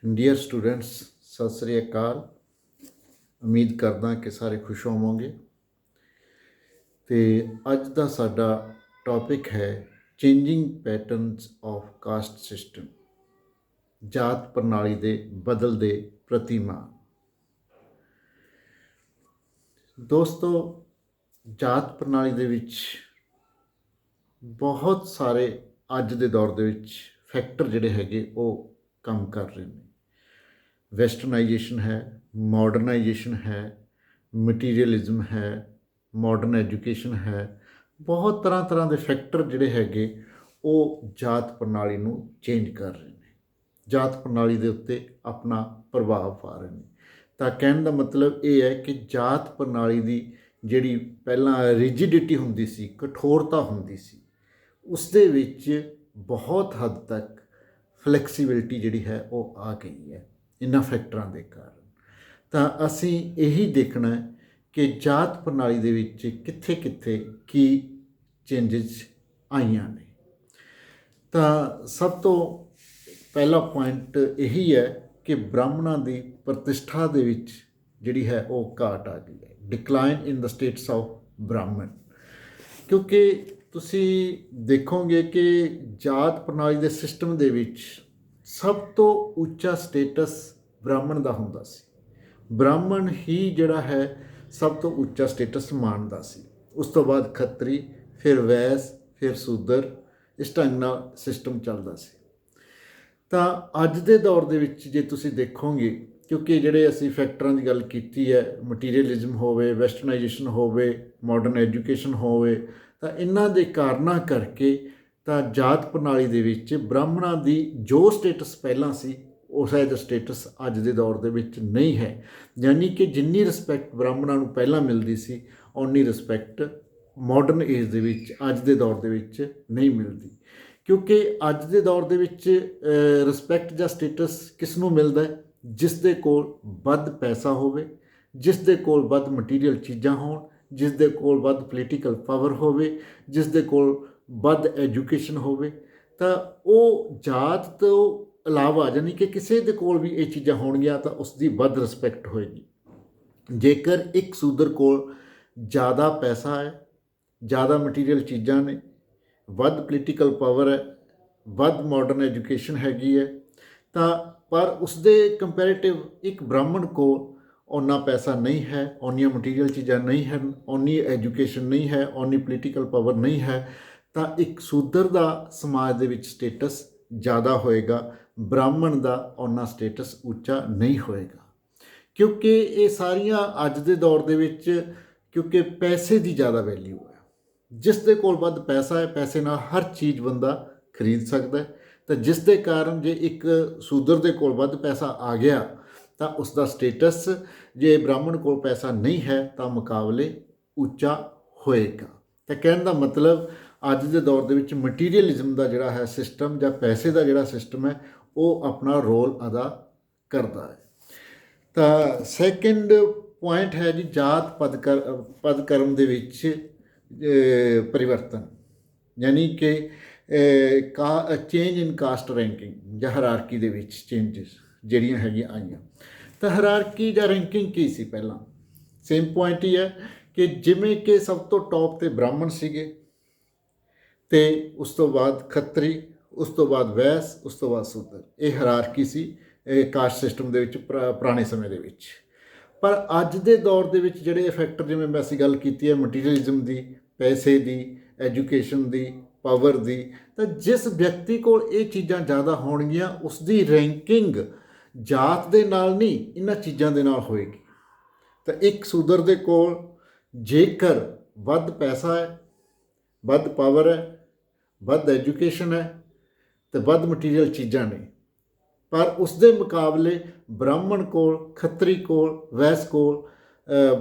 Dear students, Sat Sri ਅਕਾਲ। ਉਮੀਦ ਕਰਦਾ ਕਿ ਸਾਰੇ ਖੁਸ਼ ਹੋਵੋਗੇ। ਅਤੇ ਅੱਜ ਦਾ ਸਾਡਾ ਟੌਪਿਕ ਹੈ changing patterns of cost system, ਜਾਤ ਪ੍ਰਣਾਲੀ ਦੇ ਬਦਲਦੇ ਪ੍ਰਤੀਮਾਨ। ਦੋਸਤੋ, ਜਾਤ ਪ੍ਰਣਾਲੀ ਦੇ ਵਿੱਚ ਬਹੁਤ ਸਾਰੇ ਅੱਜ ਦੇ ਦੌਰ ਦੇ ਵਿੱਚ ਫੈਕਟਰ ਜਿਹੜੇ ਹੈਗੇ ਉਹ ਕੰਮ ਕਰ ਰਹੇ ਨੇ। ਵੈਸਟਰਨਾਈਜੇਸ਼ਨ ਹੈ, ਮਾਡਰਨਾਈਜੇਸ਼ਨ ਹੈ, ਮਟੀਰੀਅਲਿਜ਼ਮ ਹੈ, ਮਾਡਰਨ ਐਜੂਕੇਸ਼ਨ ਹੈ। ਬਹੁਤ ਤਰ੍ਹਾਂ ਦੇ ਫੈਕਟਰ ਜਿਹੜੇ ਹੈਗੇ ਉਹ ਜਾਤ ਪ੍ਰਣਾਲੀ ਨੂੰ ਚੇਂਜ ਕਰ ਰਹੇ ਨੇ, ਜਾਤ ਪ੍ਰਣਾਲੀ ਦੇ ਉੱਤੇ ਆਪਣਾ ਪ੍ਰਭਾਵ ਪਾ ਰਹੇ ਨੇ। ਤਾਂ ਕਹਿਣ ਦਾ ਮਤਲਬ ਇਹ ਹੈ ਕਿ ਜਾਤ ਪ੍ਰਣਾਲੀ ਦੀ ਜਿਹੜੀ ਪਹਿਲਾਂ ਰਿਜਿਡਿਟੀ ਹੁੰਦੀ ਸੀ, ਕਠੋਰਤਾ ਹੁੰਦੀ ਸੀ, ਉਸ ਦੇ ਵਿੱਚ ਬਹੁਤ ਹੱਦ ਤੱਕ ਫਲੈਕਸੀਬਿਲਿਟੀ ਜਿਹੜੀ ਹੈ ਉਹ ਆ ਗਈ ਹੈ ਇਹਨਾਂ ਫੈਕਟਰਾਂ ਦੇ ਕਾਰਨ। ਤਾਂ ਅਸੀਂ ਇਹੀ ਦੇਖਣਾ ਕਿ ਜਾਤ ਪ੍ਰਣਾਲੀ ਦੇ ਵਿੱਚ ਕਿੱਥੇ ਕਿੱਥੇ ਕੀ ਚੇਂਜਿਸ ਆਈਆਂ ਨੇ। ਤਾਂ ਸਭ ਤੋਂ ਪਹਿਲਾ ਪੁਆਇੰਟ ਇਹੀ ਹੈ ਕਿ ਬ੍ਰਾਹਮਣਾਂ ਦੀ ਪ੍ਰਤਿਸ਼ਠਾ ਦੇ ਵਿੱਚ ਜਿਹੜੀ ਹੈ ਉਹ ਘਾਟ ਆ ਗਈ ਹੈ, decline in the status of Brahmin. ਕਿਉਂਕਿ ਤੁਸੀਂ ਦੇਖੋਗੇ ਕਿ ਜਾਤ ਪ੍ਰਣਾਲੀ ਦੇ ਸਿਸਟਮ ਦੇ ਵਿੱਚ ਸਭ ਤੋਂ ਉੱਚਾ ਸਟੇਟਸ ਬ੍ਰਾਹਮਣ ਦਾ ਹੁੰਦਾ ਸੀ। ਬ੍ਰਾਹਮਣ ਹੀ ਜਿਹੜਾ ਹੈ ਸਭ ਤੋਂ ਉੱਚਾ ਸਟੇਟਸ ਮਾਣਦਾ ਸੀ। ਉਸ ਤੋਂ ਬਾਅਦ ਖੱਤਰੀ, ਫਿਰ ਵੈਸ, ਫਿਰ ਸ਼ੂਦਰ। ਇਸ ਢੰਗ ਨਾਲ ਸਿਸਟਮ ਚੱਲਦਾ ਸੀ। ਤਾਂ ਅੱਜ ਦੇ ਦੌਰ ਦੇ ਵਿੱਚ ਜੇ ਤੁਸੀਂ ਦੇਖੋਗੇ, ਕਿਉਂਕਿ ਜਿਹੜੇ ਅਸੀਂ ਫੈਕਟਰਾਂ ਦੀ ਗੱਲ ਕੀਤੀ ਹੈ, ਮਟੀਰੀਅਲਿਜ਼ਮ ਹੋਵੇ, ਵੈਸਟਰਨਾਈਜੇਸ਼ਨ ਹੋਵੇ, ਮਾਡਰਨ ਐਜੂਕੇਸ਼ਨ ਹੋਵੇ, ਤਾਂ ਇਹਨਾਂ ਦੇ ਕਾਰਨਾਂ ਕਰਕੇ ਤਾਂ ਜਾਤ ਪ੍ਰਣਾਲੀ ਦੇ ਵਿੱਚ ਬ੍ਰਾਹਮਣਾਂ ਦੀ ਜੋ ਸਟੇਟਸ ਪਹਿਲਾਂ ਸੀ ਉਸ ਦਾ ਸਟੇਟਸ ਅੱਜ ਦੇ ਦੌਰ ਦੇ ਵਿੱਚ ਨਹੀਂ ਹੈ। ਯਾਨੀ ਕਿ ਜਿੰਨੀ ਰਿਸਪੈਕਟ ਬ੍ਰਾਹਮਣਾਂ ਨੂੰ ਪਹਿਲਾਂ ਮਿਲਦੀ ਸੀ ਓਨੀ ਰਿਸਪੈਕਟ ਮਾਡਰਨ ਏਜ ਦੇ ਵਿੱਚ ਅੱਜ ਦੇ ਦੌਰ ਦੇ ਵਿੱਚ ਨਹੀਂ ਮਿਲਦੀ। ਕਿਉਂਕਿ ਅੱਜ ਦੇ ਦੌਰ ਦੇ ਵਿੱਚ ਰਿਸਪੈਕਟ ਜਾਂ ਸਟੇਟਸ ਕਿਸ ਨੂੰ ਮਿਲਦਾ ਹੈ? ਜਿਸ ਦੇ ਕੋਲ ਵੱਧ ਪੈਸਾ ਹੋਵੇ, ਜਿਸ ਦੇ ਕੋਲ ਵੱਧ ਮਟੀਰੀਅਲ ਚੀਜ਼ਾਂ ਹੋਣ, ਜਿਸ ਦੇ ਕੋਲ ਵੱਧ ਪੋਲੀਟੀਕਲ ਪਾਵਰ ਹੋਵੇ, ਜਿਸ ਦੇ ਕੋਲ ਵੱਧ ਐਜੂਕੇਸ਼ਨ ਹੋਵੇ। ਤਾਂ ਉਹ ਜਾਤ ਤੋਂ ਇਲਾਵਾ ਯਾਨੀ ਕਿ ਕਿਸੇ ਦੇ ਕੋਲ ਵੀ ਇਹ ਚੀਜ਼ਾਂ ਹੋਣਗੀਆਂ ਤਾਂ ਉਸ ਦੀ ਵੱਧ ਰਿਸਪੈਕਟ ਹੋਏਗੀ। ਜੇਕਰ ਇੱਕ ਸ਼ੂਦਰ ਕੋਲ ਜ਼ਿਆਦਾ ਪੈਸਾ ਹੈ, ਜ਼ਿਆਦਾ ਮਟੀਰੀਅਲ ਚੀਜ਼ਾਂ ਨੇ, ਵੱਧ ਪੋਲੀਟੀਕਲ ਪਾਵਰ ਹੈ, ਵੱਧ ਮਾਡਰਨ ਐਜੂਕੇਸ਼ਨ ਹੈਗੀ ਹੈ, ਤਾਂ ਪਰ ਉਸਦੇ ਕੰਪੈਰੇਟਿਵ ਇੱਕ ਬ੍ਰਾਹਮਣ ਕੋਲ ਓਨਾ ਪੈਸਾ ਨਹੀਂ ਹੈ, ਓਨੀਆਂ ਮਟੀਰੀਅਲ ਚੀਜ਼ਾਂ ਨਹੀਂ ਹਨ, ਓਨੀ ਐਜੂਕੇਸ਼ਨ ਨਹੀਂ ਹੈ, ਓਨੀ ਪੋਲੀਟੀਕਲ ਪਾਵਰ ਨਹੀਂ ਹੈ, ਤਾਂ ਇੱਕ ਸ਼ੂਦਰ ਦਾ ਸਮਾਜ ਦੇ ਵਿੱਚ ਸਟੇਟਸ ਜ਼ਿਆਦਾ ਹੋਏਗਾ, ਬ੍ਰਾਹਮਣ ਦਾ ਓਨਾ ਸਟੇਟਸ ਉੱਚਾ ਨਹੀਂ ਹੋਏਗਾ। ਕਿਉਂਕਿ ਇਹ ਸਾਰੀਆਂ ਅੱਜ ਦੇ ਦੌਰ ਦੇ ਵਿੱਚ ਕਿਉਂਕਿ ਪੈਸੇ ਦੀ ਜ਼ਿਆਦਾ ਵੈਲਿਊ ਹੈ। ਜਿਸ ਦੇ ਕੋਲ ਵੱਧ ਪੈਸਾ ਹੈ, ਪੈਸੇ ਨਾਲ ਹਰ ਚੀਜ਼ ਬੰਦਾ ਖਰੀਦ ਸਕਦਾ ਹੈ। ਤਾਂ ਜਿਸ ਦੇ ਕਾਰਨ ਜੇ ਇੱਕ ਸ਼ੂਦਰ ਦੇ ਕੋਲ ਵੱਧ ਪੈਸਾ ਆ ਗਿਆ ਤਾਂ ਉਸ ਦਾ ਸਟੇਟਸ ਜੇ ਬ੍ਰਾਹਮਣ ਕੋਲ ਪੈਸਾ ਨਹੀਂ ਹੈ ਤਾਂ ਮੁਕਾਬਲੇ ਉੱਚਾ ਹੋਏਗਾ। ਤਾਂ ਕਹਿਣ ਦਾ ਮਤਲਬ ਅੱਜ ਦੇ ਦੌਰ ਦੇ ਵਿੱਚ ਮਟੀਰੀਅਲਿਜ਼ਮ ਦਾ ਜਿਹੜਾ ਹੈ ਸਿਸਟਮ ਜਾਂ ਪੈਸੇ ਦਾ ਜਿਹੜਾ ਸਿਸਟਮ ਹੈ ਉਹ ਆਪਣਾ ਰੋਲ ਅਦਾ ਕਰਦਾ ਹੈ। ਤਾਂ ਸੈਕਿੰਡ ਪੁਆਇੰਟ ਹੈ ਜੀ ਜਾਤ ਪਦਕਰਮ ਦੇ ਵਿੱਚ ਪਰਿਵਰਤਨ, ਯਾਨੀ ਕਿ ਚੇਂਜ ਇਨ ਕਾਸਟ ਰੈਂਕਿੰਗ ਜਾਂ ਹਰਾਰਕੀ ਦੇ ਵਿੱਚ ਚੇਂਜਿਸ ਜਿਹੜੀਆਂ ਹੈਗੀਆਂ ਆਈਆਂ। ਤਾਂ ਹਰਾਰਕੀ ਜਾਂ ਰੈਂਕਿੰਗ ਕੀ ਸੀ? ਪਹਿਲਾਂ ਸੇਮ ਪੁਆਇੰਟ ਹੀ ਹੈ ਕਿ ਜਿਵੇਂ ਕਿ ਸਭ ਤੋਂ ਟੌਪ 'ਤੇ ਬ੍ਰਾਹਮਣ ਸੀਗੇ, ਅਤੇ ਉਸ ਤੋਂ ਬਾਅਦ ਖੱਤਰੀ, ਉਸ ਤੋਂ ਬਾਅਦ ਵੈਸ, ਉਸ ਤੋਂ ਬਾਅਦ ਸ਼ੂਦਰ। ਇਹ ਹਰਾਰਕੀ ਸੀ ਕਾਸਟ ਸਿਸਟਮ ਦੇ ਵਿੱਚ ਪੁਰਾਣੇ ਸਮੇਂ ਦੇ ਵਿੱਚ। ਪਰ ਅੱਜ ਦੇ ਦੌਰ ਦੇ ਵਿੱਚ ਜਿਹੜੇ ਫੈਕਟਰ, ਜਿਵੇਂ ਮੈਂ ਅਸੀਂ ਗੱਲ ਕੀਤੀ ਹੈ ਮਟੀਰੀਅਲਿਜ਼ਮ ਦੀ, ਪੈਸੇ ਦੀ, ਐਜੂਕੇਸ਼ਨ ਦੀ, ਪਾਵਰ ਦੀ, ਤਾਂ ਜਿਸ ਵਿਅਕਤੀ ਕੋਲ ਇਹ ਚੀਜ਼ਾਂ ਜ਼ਿਆਦਾ ਹੋਣਗੀਆਂ ਉਸ ਦੀ ਰੈਂਕਿੰਗ ਜਾਤ ਦੇ ਨਾਲ ਨਹੀਂ ਇਹਨਾਂ ਚੀਜ਼ਾਂ ਦੇ ਨਾਲ ਹੋਏਗੀ। ਤਾਂ ਇੱਕ ਸ਼ੂਦਰ ਦੇ ਕੋਲ ਜੇਕਰ ਵੱਧ ਪੈਸਾ ਹੈ, ਵੱਧ ਪਾਵਰ ਹੈ, ਵੱਧ ਐਜੂਕੇਸ਼ਨ ਹੈ ਅਤੇ ਵੱਧ ਮਟੀਰੀਅਲ ਚੀਜ਼ਾਂ ਨੇ, ਪਰ ਉਸ ਦੇ ਮੁਕਾਬਲੇ ਬ੍ਰਾਹਮਣ ਕੋਲ, ਖੱਤਰੀ ਕੋਲ, ਵੈਸ ਕੋਲ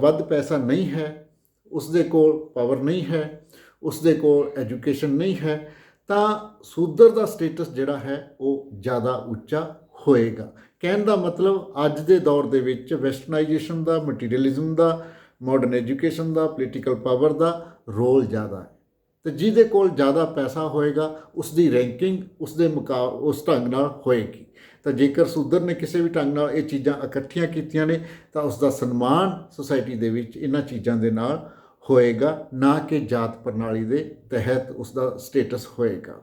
ਵੱਧ ਪੈਸਾ ਨਹੀਂ ਹੈ, ਉਸ ਦੇ ਕੋਲ ਪਾਵਰ ਨਹੀਂ ਹੈ, ਉਸ ਦੇ ਕੋਲ ਐਜੂਕੇਸ਼ਨ ਨਹੀਂ ਹੈ, ਤਾਂ ਸ਼ੂਦਰ ਦਾ ਸਟੇਟਸ ਜਿਹੜਾ ਹੈ ਉਹ ਜ਼ਿਆਦਾ ਉੱਚਾ ਹੋਏਗਾ। ਕਹਿਣ ਦਾ ਮਤਲਬ ਅੱਜ ਦੇ ਦੌਰ ਦੇ ਵਿੱਚ ਵੈਸਟਰਨਾਈਜੇਸ਼ਨ ਦਾ, ਮਟੀਰੀਅਲਿਜ਼ਮ ਦਾ, ਮਾਡਰਨ ਐਜੂਕੇਸ਼ਨ ਦਾ, ਪੋਲੀਟੀਕਲ ਪਾਵਰ ਦਾ ਰੋਲ ਜ਼ਿਆਦਾ ਹੈ। ਅਤੇ ਜਿਹਦੇ ਕੋਲ ਜ਼ਿਆਦਾ ਪੈਸਾ ਹੋਏਗਾ ਉਸ ਦੀ ਰੈਂਕਿੰਗ ਉਸ ਢੰਗ ਨਾਲ ਹੋਏਗੀ। ਤਾਂ ਜੇਕਰ ਸ਼ੂਦਰ ਨੇ ਕਿਸੇ ਵੀ ਢੰਗ ਨਾਲ ਇਹ ਚੀਜ਼ਾਂ ਇਕੱਠੀਆਂ ਕੀਤੀਆਂ ਨੇ ਤਾਂ ਉਸ ਦਾ ਸਨਮਾਨ ਸੁਸਾਇਟੀ ਦੇ ਵਿੱਚ ਇਹਨਾਂ ਚੀਜ਼ਾਂ ਦੇ ਨਾਲ ਹੋਏਗਾ, ਨਾ ਕਿ ਜਾਤ ਪ੍ਰਣਾਲੀ ਦੇ ਤਹਿਤ ਉਸ ਦਾ ਸਟੇਟਸ ਹੋਏਗਾ।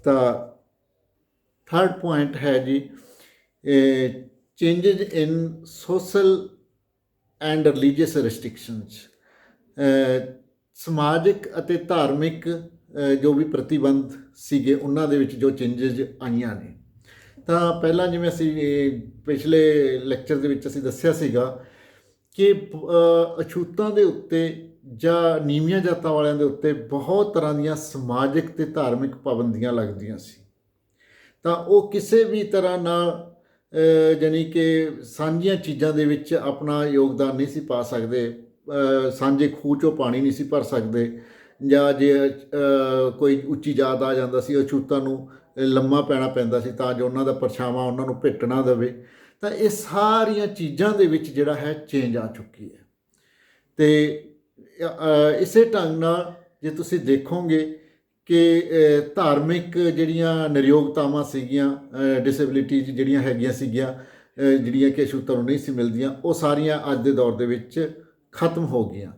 ਤਾਂ ਥਰਡ ਪੁਆਇੰਟ ਹੈ ਜੀ changes in social and religious restrictions. ਸਮਾਜਿਕ ਅਤੇ ਧਾਰਮਿਕ ਜੋ ਵੀ ਪ੍ਰਤੀਬੰਧ ਸੀਗੇ ਉਹਨਾਂ ਦੇ ਵਿੱਚ ਜੋ ਚੇਂਜਿਸ ਆਈਆਂ ਨੇ। ਤਾਂ ਪਹਿਲਾਂ ਜਿਵੇਂ ਅਸੀਂ ਪਿਛਲੇ ਲੈਕਚਰ ਦੇ ਵਿੱਚ ਅਸੀਂ ਦੱਸਿਆ ਸੀਗਾ ਕਿ ਅਛੂਤਾਂ ਦੇ ਉੱਤੇ ਜਾਂ ਨੀਵੀਆਂ ਜਾਤਾਂ ਵਾਲਿਆਂ ਦੇ ਉੱਤੇ ਬਹੁਤ ਤਰ੍ਹਾਂ ਦੀਆਂ ਸਮਾਜਿਕ ਅਤੇ ਧਾਰਮਿਕ ਪਾਬੰਦੀਆਂ ਲੱਗਦੀਆਂ ਸੀ। ਤਾਂ ਉਹ ਕਿਸੇ ਵੀ ਤਰ੍ਹਾਂ ਨਾਲ ਜਾਣੀ ਕਿ ਸਾਂਝੀਆਂ ਚੀਜ਼ਾਂ ਦੇ ਵਿੱਚ ਆਪਣਾ ਯੋਗਦਾਨ ਨਹੀਂ ਸੀ ਪਾ ਸਕਦੇ, ਸਾਂਝੇ ਖੂਹ 'ਚੋਂ ਪਾਣੀ ਨਹੀਂ ਸੀ ਭਰ ਸਕਦੇ, ਜਾਂ ਜੇ ਕੋਈ ਉੱਚੀ ਜਾਤ ਆ ਜਾਂਦਾ ਸੀ ਅਛੂਤਾਂ ਨੂੰ ਲੰਮਾ ਪੈਣਾ ਪੈਂਦਾ ਸੀ ਤਾਂ ਜੋ ਉਹਨਾਂ ਦਾ ਪਰਛਾਵਾਂ ਉਹਨਾਂ ਨੂੰ ਭਿੱਟ ਨਾ ਦੇਵੇ। ਤਾਂ ਇਹ ਸਾਰੀਆਂ ਚੀਜ਼ਾਂ ਦੇ ਵਿੱਚ ਜਿਹੜਾ ਹੈ ਚੇਂਜ ਆ ਚੁੱਕੀ ਹੈ। ਅਤੇ ਇਸੇ ਢੰਗ ਨਾਲ ਜੇ ਤੁਸੀਂ ਦੇਖੋਗੇ ਕਿ ਧਾਰਮਿਕ ਜਿਹੜੀਆਂ ਨਿਰਯੋਗਤਾਵਾਂ ਸੀਗੀਆਂ, ਡਿਸੇਬਿਲਿਟੀਜ਼ ਜਿਹੜੀਆਂ ਹੈਗੀਆਂ ਸੀਗੀਆਂ, ਜਿਹੜੀਆਂ ਕਿ ਅਛੂਤਾਂ ਨੂੰ ਨਹੀਂ ਸੀ ਮਿਲਦੀਆਂ, ਉਹ ਸਾਰੀਆਂ ਅੱਜ ਦੇ ਦੌਰ ਦੇ ਵਿੱਚ ਖਤਮ ਹੋ ਗਈਆਂ।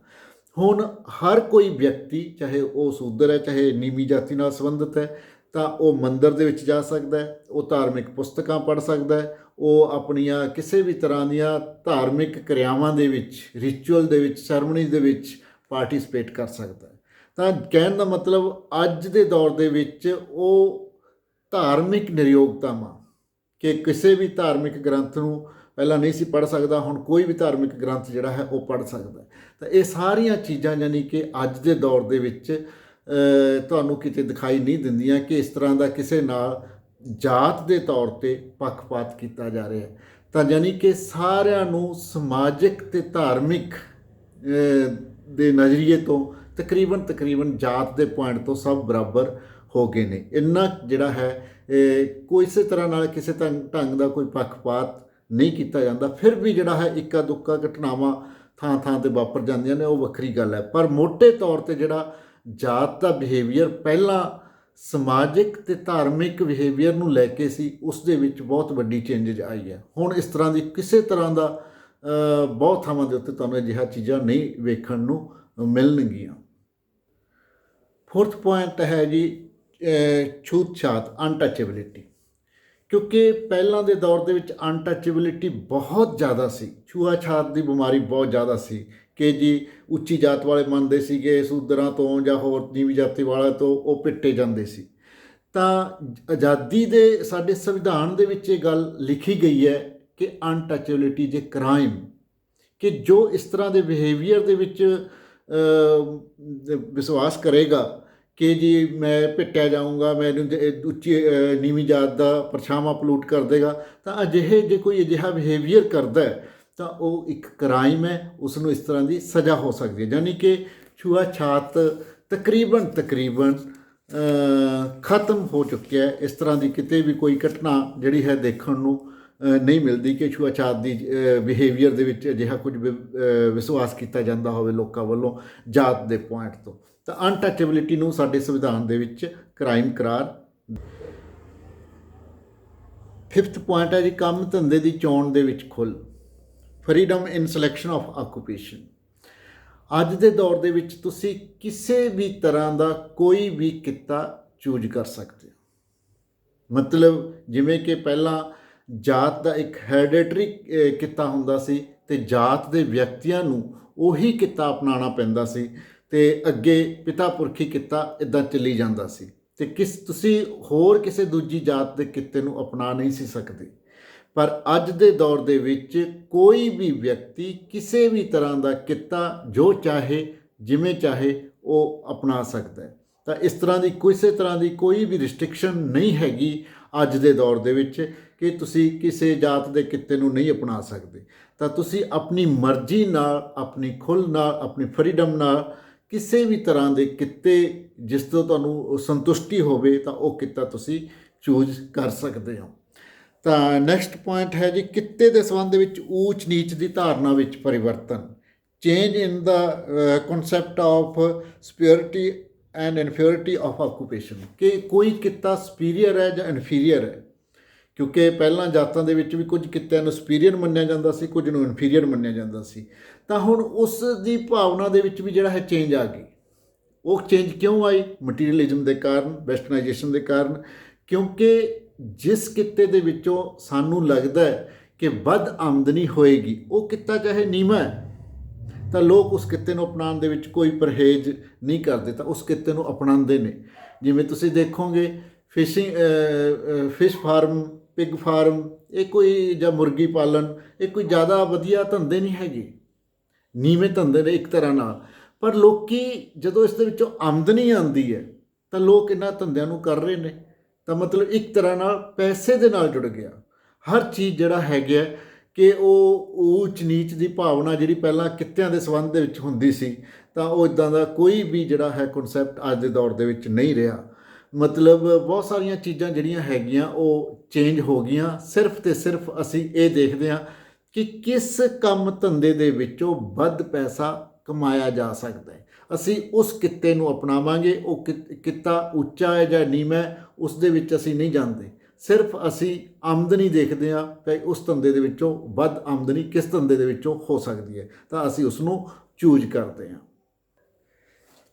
ਹੁਣ ਹਰ ਕੋਈ ਵਿਅਕਤੀ, ਚਾਹੇ ਉਹ ਸ਼ੂਦਰ ਹੈ ਚਾਹੇ ਨੀਵੀਂ ਜਾਤੀ ਨਾਲ ਸੰਬੰਧਿਤ ਹੈ, ਤਾਂ ਉਹ ਮੰਦਿਰ ਦੇ ਵਿੱਚ ਜਾ ਸਕਦਾ ਹੈ, ਉਹ ਧਾਰਮਿਕ ਪੁਸਤਕਾਂ ਪੜ੍ਹ ਸਕਦਾ ਹੈ, ਉਹ ਆਪਣੀਆਂ ਕਿਸੇ ਵੀ ਤਰ੍ਹਾਂ ਦੀਆਂ ਧਾਰਮਿਕ ਕਿਰਿਆਵਾਂ ਦੇ ਵਿੱਚ, ਰਿਚੁਅਲ ਦੇ ਵਿੱਚ, ਸੈਰਮਨੀ ਦੇ ਵਿੱਚ ਪਾਰਟੀਸਪੇਟ ਕਰ ਸਕਦਾ ਹੈ। ਤਾਂ ਕਹਿਣ ਦਾ ਮਤਲਬ ਅੱਜ ਦੇ ਦੌਰ ਦੇ ਵਿੱਚ ਉਹ ਧਾਰਮਿਕ ਨਿਰਯੋਗਤਾਵਾਂ ਕਿ ਕਿਸੇ ਵੀ ਧਾਰਮਿਕ ਗ੍ਰੰਥ ਨੂੰ ਪਹਿਲਾਂ ਨਹੀਂ ਸੀ ਪੜ੍ਹ ਸਕਦਾ, ਹੁਣ ਕੋਈ ਵੀ ਧਾਰਮਿਕ ਗ੍ਰੰਥ ਜਿਹੜਾ ਹੈ ਉਹ ਪੜ੍ਹ ਸਕਦਾ। ਤਾਂ ਇਹ ਸਾਰੀਆਂ ਚੀਜ਼ਾਂ ਯਾਨੀ ਕਿ ਅੱਜ ਦੇ ਦੌਰ ਦੇ ਵਿੱਚ ਤੁਹਾਨੂੰ ਕਿਤੇ ਦਿਖਾਈ ਨਹੀਂ ਦਿੰਦੀਆਂ ਕਿ ਇਸ ਤਰ੍ਹਾਂ ਦਾ ਕਿਸੇ ਨਾਲ ਜਾਤ ਦੇ ਤੌਰ 'ਤੇ ਪੱਖਪਾਤ ਕੀਤਾ ਜਾ ਰਿਹਾ ਹੈ। ਤਾਂ ਯਾਨੀ ਕਿ ਸਾਰਿਆਂ ਨੂੰ ਸਮਾਜਿਕ ਅਤੇ ਧਾਰਮਿਕ ਦੇ ਨਜ਼ਰੀਏ ਤੋਂ ਤਕਰੀਬਨ ਜਾਤ ਦੇ ਪੁਆਇੰਟ ਤੋਂ ਸਭ ਬਰਾਬਰ ਹੋ ਗਏ ਨੇ। ਇੰਨਾ ਜਿਹੜਾ ਹੈ ਕੋਈ ਇਸੇ ਤਰ੍ਹਾਂ ਨਾਲ ਕਿਸੇ ਢੰਗ ਦਾ ਕੋਈ ਪੱਖਪਾਤ ਨਹੀਂ ਕੀਤਾ ਜਾਂਦਾ। ਫਿਰ ਵੀ ਜਿਹੜਾ ਹੈ ਇੱਕਾ ਦੁੱਕਾ ਘਟਨਾਵਾਂ ਥਾਂ 'ਤੇ ਵਾਪਰ ਜਾਂਦੀਆਂ ਨੇ, ਉਹ ਵੱਖਰੀ ਗੱਲ ਹੈ। ਪਰ ਮੋਟੇ ਤੌਰ 'ਤੇ ਜਿਹੜਾ ਜਾਤ ਦਾ ਬਿਹੇਵੀਅਰ ਪਹਿਲਾਂ ਸਮਾਜਿਕ ਅਤੇ ਧਾਰਮਿਕ ਬਿਹੇਵੀਅਰ ਨੂੰ ਲੈ ਕੇ ਸੀ, ਉਸ ਦੇ ਵਿੱਚ ਬਹੁਤ ਵੱਡੀ ਚੇਂਜਿਸ ਆਈ ਹੈ। ਹੁਣ ਇਸ ਤਰ੍ਹਾਂ ਦੀ ਕਿਸੇ ਤਰ੍ਹਾਂ ਦਾ ਬਹੁਤ ਥਾਵਾਂ ਦੇ ਉੱਤੇ ਤੁਹਾਨੂੰ ਅਜਿਹਾ ਚੀਜ਼ਾਂ ਨਹੀਂ ਵੇਖਣ ਨੂੰ ਮਿਲਣਗੀਆਂ। ਫੋਰਥ ਪੁਆਇੰਟ ਹੈ ਜੀ ਛੂਤ ਛਾਤ, ਅਨਟੱਚੇਬਿਲਿਟੀ। ਕਿਉਂਕਿ ਪਹਿਲਾਂ ਦੇ ਦੌਰ ਦੇ ਵਿੱਚ ਅਨਟੱਚੇਬਿਲਿਟੀ ਬਹੁਤ ਜ਼ਿਆਦਾ ਸੀ, ਛੂਆ ਛਾਤ ਦੀ ਬਿਮਾਰੀ ਬਹੁਤ ਜ਼ਿਆਦਾ ਸੀ ਕਿ ਜੀ ਉੱਚੀ ਜਾਤ ਵਾਲੇ ਮੰਨਦੇ ਸੀਗੇ ਸ਼ੂਦਰਾਂ ਤੋਂ ਜਾਂ ਹੋਰ ਨੀਵੀਂ ਜਾਤੀ ਵਾਲਿਆਂ ਤੋਂ ਉਹ ਪਿੱਟੇ ਜਾਂਦੇ ਸੀ। ਤਾਂ ਆਜ਼ਾਦੀ ਦੇ ਸਾਡੇ ਸੰਵਿਧਾਨ ਦੇ ਵਿੱਚ ਇਹ ਗੱਲ ਲਿਖੀ ਗਈ ਹੈ ਕਿ ਅਨਟੱਚੇਬਿਲਿਟੀ ਇਜ਼ ਏ ਕ੍ਰਾਈਮ, ਕਿ ਜੋ ਇਸ ਤਰ੍ਹਾਂ ਦੇ ਬਿਹੇਵੀਅਰ ਦੇ ਵਿੱਚ ਵਿਸ਼ਵਾਸ ਕਰੇਗਾ ਕਿ ਜੀ ਮੈਂ ਪਿੱਟਿਆ ਜਾਊਂਗਾ, ਮੈਨੂੰ ਉੱਚੀ ਨੀਵੀਂ ਜਾਤ ਦਾ ਪਰਛਾਵਾਂ ਪਲੂਟ ਕਰ ਦੇਗਾ, ਤਾਂ ਜੇ ਕੋਈ ਅਜਿਹਾ ਬਿਹੇਵੀਅਰ ਕਰਦਾ ਹੈ ਤਾਂ ਉਹ ਇੱਕ ਕ੍ਰਾਈਮ ਹੈ, ਉਸ ਨੂੰ ਇਸ ਤਰ੍ਹਾਂ ਦੀ ਸਜ਼ਾ ਹੋ ਸਕਦੀ ਹੈ। ਯਾਨੀ ਕਿ ਛੂਆ ਛਾਤ ਤਕਰੀਬਨ ਖਤਮ ਹੋ ਚੁੱਕਿਆ ਹੈ। ਇਸ ਤਰ੍ਹਾਂ ਦੀ ਕਿਤੇ ਵੀ ਕੋਈ ਘਟਨਾ ਜਿਹੜੀ ਹੈ ਦੇਖਣ ਨੂੰ ਨਹੀਂ ਮਿਲਦੀ ਕਿ ਛੂਆ ਛਾਤ ਦੀ ਬਿਹੇਵੀਅਰ ਦੇ ਵਿੱਚ ਅਜਿਹਾ ਕੁਝ ਵਿਸ਼ਵਾਸ ਕੀਤਾ ਜਾਂਦਾ ਹੋਵੇ ਲੋਕਾਂ ਵੱਲੋਂ ਜਾਤ ਦੇ ਪੁਆਇੰਟ ਤੋਂ। ਤਾਂ ਅਨਟੱਚੇਬਿਲਿਟੀ ਨੂੰ ਸਾਡੇ ਸੰਵਿਧਾਨ ਦੇ ਵਿੱਚ ਕ੍ਰਾਈਮ ਕਰਾਰ। ਫਿਫਥ ਪੁਆਇੰਟ ਹੈ ਜੀ ਕੰਮ ਧੰਦੇ ਦੀ ਚੋਣ ਦੇ ਵਿੱਚ ਖੁੱਲ੍ਹ, freedom in selection of occupation. ਅੱਜ ਦੇ ਦੌਰ ਦੇ ਵਿੱਚ ਤੁਸੀਂ ਕਿਸੇ ਵੀ ਤਰ੍ਹਾਂ ਦਾ ਕੋਈ ਵੀ ਕਿੱਤਾ ਚੂਜ਼ ਕਰ ਸਕਦੇ ਹੋ। ਮਤਲਬ ਜਿਵੇਂ ਕਿ ਪਹਿਲਾਂ ਜਾਤ ਦਾ ਇੱਕ ਹੈਰੀਡੇਟਰੀ ਕਿੱਤਾ ਹੁੰਦਾ ਸੀ ਅਤੇ ਜਾਤ ਦੇ ਵਿਅਕਤੀਆਂ ਨੂੰ ਉਹੀ ਕਿੱਤਾ ਅਪਣਾਉਣਾ ਪੈਂਦਾ ਸੀ ਅਤੇ ਅੱਗੇ ਪਿਤਾ ਪੁਰਖੀ ਕਿੱਤਾ ਇੱਦਾਂ ਚੱਲੀ ਜਾਂਦਾ ਸੀ ਅਤੇ ਤੁਸੀਂ ਹੋਰ ਕਿਸੇ ਦੂਜੀ ਜਾਤ ਦੇ ਕਿੱਤੇ ਨੂੰ ਅਪਣਾ ਨਹੀਂ ਸੀ ਸਕਦੇ। ਪਰ ਅੱਜ ਦੇ ਦੌਰ ਦੇ ਵਿੱਚ ਕੋਈ ਵੀ ਵਿਅਕਤੀ ਕਿਸੇ ਵੀ ਤਰ੍ਹਾਂ ਦਾ ਕਿੱਤਾ ਜੋ ਚਾਹੇ ਜਿਵੇਂ ਚਾਹੇ ਉਹ ਅਪਣਾ ਸਕਦਾ ਹੈ। ਤਾਂ ਇਸ ਤਰ੍ਹਾਂ ਦੀ ਕਿਸੇ ਤਰ੍ਹਾਂ ਦੀ ਕੋਈ ਵੀ ਰਿਸਟ੍ਰਿਕਸ਼ਨ ਨਹੀਂ ਹੈਗੀ ਅੱਜ ਦੇ ਦੌਰ ਦੇ ਵਿੱਚ ਕਿ ਤੁਸੀਂ ਕਿਸੇ ਜਾਤ ਦੇ ਕਿੱਤੇ ਨੂੰ ਨਹੀਂ ਅਪਣਾ ਸਕਦੇ। ਤਾਂ ਤੁਸੀਂ ਆਪਣੀ ਮਰਜ਼ੀ ਨਾਲ, ਆਪਣੀ ਖੁੱਲ੍ਹ ਨਾਲ, ਆਪਣੀ ਫਰੀਡਮ ਨਾਲ ਕਿਸੇ ਵੀ ਤਰ੍ਹਾਂ ਦੇ ਕਿੱਤੇ ਜਿਸ ਤੋਂ ਤੁਹਾਨੂੰ ਸੰਤੁਸ਼ਟੀ ਹੋਵੇ ਤਾਂ ਉਹ ਕਿੱਤਾ ਤੁਸੀਂ ਚੂਜ਼ ਕਰ ਸਕਦੇ ਹੋ। ਤਾਂ ਨੈਕਸਟ ਪੁਆਇੰਟ ਹੈ ਜੀ ਕਿੱਤੇ ਦੇ ਸੰਬੰਧ ਵਿੱਚ ਊਚ ਨੀਚ ਦੀ ਧਾਰਨਾ ਵਿੱਚ ਪਰਿਵਰਤਨ, change in the concept of superiority and inferiority of occupation, ਕਿ ਕੋਈ ਕਿੱਤਾ ਸੁਪੀਰੀਅਰ ਹੈ ਜਾਂ ਇਨਫੀਰੀਅਰ ਹੈ। ਕਿਉਂਕਿ ਪਹਿਲਾਂ ਜਾਤਾਂ ਦੇ ਵਿੱਚ ਵੀ ਕੁਝ ਕਿੱਤਿਆਂ ਨੂੰ ਸੁਪੀਰੀਅਰ ਮੰਨਿਆ ਜਾਂਦਾ ਸੀ, ਕੁਝ ਨੂੰ ਇਨਫੀਰੀਅਰ ਮੰਨਿਆ ਜਾਂਦਾ ਸੀ। ਤਾਂ ਹੁਣ ਉਸ ਦੀ ਭਾਵਨਾ ਦੇ ਵਿੱਚ ਵੀ ਜਿਹੜਾ ਹੈ ਚੇਂਜ ਆ ਗਈ। ਉਹ ਚੇਂਜ ਕਿਉਂ ਆਈ? ਮਟੀਰੀਅਲਿਜ਼ਮ ਦੇ ਕਾਰਨ, ਵੈਸਟਰਨਾਈਜੇਸ਼ਨ ਦੇ ਕਾਰਨ। ਕਿਉਂਕਿ ਜਿਸ ਕਿੱਤੇ ਦੇ ਵਿੱਚੋਂ ਸਾਨੂੰ ਲੱਗਦਾ ਹੈ ਕਿ ਵੱਧ ਆਮਦਨੀ ਹੋਏਗੀ, ਉਹ ਕਿੱਤਾ ਚਾਹੇ ਨੀਵਾਂ ਹੈ, ਤਾਂ ਲੋਕ ਉਸ ਕਿੱਤੇ ਨੂੰ ਅਪਣਾਉਣ ਦੇ ਵਿੱਚ ਕੋਈ ਪਰਹੇਜ਼ ਨਹੀਂ ਕਰਦੇ, ਤਾਂ ਉਸ ਕਿੱਤੇ ਨੂੰ ਅਪਣਾਉਂਦੇ ਨੇ। ਜਿਵੇਂ ਤੁਸੀਂ ਦੇਖੋਗੇ ਫਿਸ਼ ਫਾਰਮ, ਪਿਗ ਫਾਰਮ, ਇਹ ਕੋਈ ਜਾਂ ਮੁਰਗੀ ਪਾਲਣ, ਇਹ ਕੋਈ ਜ਼ਿਆਦਾ ਵਧੀਆ ਧੰਦੇ ਨਹੀਂ ਹੈਗੇ, ਨੀਵੇਂ ਧੰਦੇ ਨੇ ਇੱਕ ਤਰ੍ਹਾਂ ਨਾਲ। ਪਰ ਲੋਕੀ ਜਦੋਂ ਇਸ ਦੇ ਵਿੱਚੋਂ ਆਮਦਨੀ ਆਉਂਦੀ ਹੈ ਤਾਂ ਲੋਕ ਇਹਨਾਂ ਧੰਦਿਆਂ ਨੂੰ ਕਰ ਰਹੇ ਨੇ। ਤਾਂ ਮਤਲਬ ਇੱਕ ਤਰ੍ਹਾਂ ਨਾਲ ਪੈਸੇ ਦੇ ਨਾਲ ਜੁੜ ਗਿਆ। ਹਰ ਚੀਜ਼ ਜਿਹੜਾ ਹੈਗਾ ਕਿ ਉਹ ਊਚ ਨੀਚ ਦੀ ਭਾਵਨਾ ਜਿਹੜੀ ਪਹਿਲਾਂ ਕਿੱਤਿਆਂ ਦੇ ਸੰਬੰਧ ਦੇ ਵਿੱਚ ਹੁੰਦੀ ਸੀ, ਤਾਂ ਉਹ ਇੱਦਾਂ ਦਾ ਕੋਈ ਵੀ ਜਿਹੜਾ ਹੈ ਕਨਸੈਪਟ ਅੱਜ ਦੇ ਦੌਰ ਦੇ ਵਿੱਚ ਨਹੀਂ ਰਿਹਾ। ਮਤਲਬ ਬਹੁਤ ਸਾਰੀਆਂ ਚੀਜ਼ਾਂ ਜਿਹੜੀਆਂ ਹੈਗੀਆਂ ਉਹ ਚੇਂਜ ਹੋ ਗਈਆਂ। ਸਿਰਫ ਤੇ ਸਿਰਫ ਅਸੀਂ ਇਹ ਦੇਖਦੇ ਹਾਂ ਕਿ ਕਿਸ ਕੰਮ ਧੰਦੇ ਦੇ ਵਿੱਚੋਂ ਵੱਧ ਪੈਸਾ ਕਮਾਇਆ ਜਾ ਸਕਦਾ ਹੈ। ਅਸੀਂ ਉਸ ਕਿੱਤੇ ਨੂੰ ਅਪਣਾਵਾਂਗੇ। ਉਹ ਕਿੱਤਾ ਉੱਚਾ ਹੈ ਜਾਂ ਨੀਵਾਂ, ਉਸ ਦੇ ਵਿੱਚ ਅਸੀਂ ਨਹੀਂ ਜਾਂਦੇ। ਸਿਰਫ ਅਸੀਂ ਆਮਦਨੀ ਦੇਖਦੇ ਹਾਂ ਕਿ ਉਸ ਧੰਦੇ ਦੇ ਵਿੱਚੋਂ ਵੱਧ ਆਮਦਨੀ ਕਿਸ ਧੰਦੇ ਦੇ ਵਿੱਚੋਂ ਹੋ ਸਕਦੀ ਹੈ, ਤਾਂ ਅਸੀਂ ਉਸ ਨੂੰ ਚੂਜ਼ ਕਰਦੇ ਹਾਂ।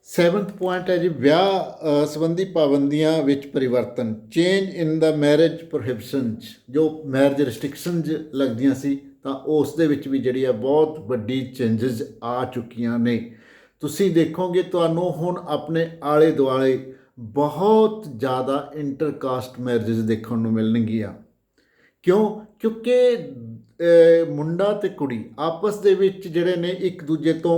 7th ਪੁਆਇੰਟ ਹੈ ਜੀ, ਵਿਆਹ ਸੰਬੰਧੀ ਪਾਬੰਦੀਆਂ ਵਿੱਚ ਪਰਿਵਰਤਨ। Change in the marriage prohibitions. ਜੋ ਮੈਰਿਜ ਰਿਸਟ੍ਰਿਕਸ਼ਨਸ ਲੱਗਦੀਆਂ ਸੀ, ਤਾਂ ਉਸ ਦੇ ਵਿੱਚ ਵੀ ਜਿਹੜੀ ਆ ਬਹੁਤ ਵੱਡੀ ਚੇਂਜਸ ਆ ਚੁੱਕੀਆਂ ਨੇ। ਤੁਸੀਂ ਦੇਖੋਗੇ ਤੁਹਾਨੂੰ ਹੁਣ ਆਪਣੇ ਆਲੇ ਦੁਆਲੇ ਬਹੁਤ ਜ਼ਿਆਦਾ ਇੰਟਰਕਾਸਟ ਮੈਰਿਜਸ ਦੇਖਣ ਨੂੰ ਮਿਲਣਗੀਆਂ। ਕਿਉਂਕਿ ਮੁੰਡਾ ਅਤੇ ਕੁੜੀ ਆਪਸ ਦੇ ਵਿੱਚ ਜਿਹੜੇ ਨੇ ਇੱਕ ਦੂਜੇ ਤੋਂ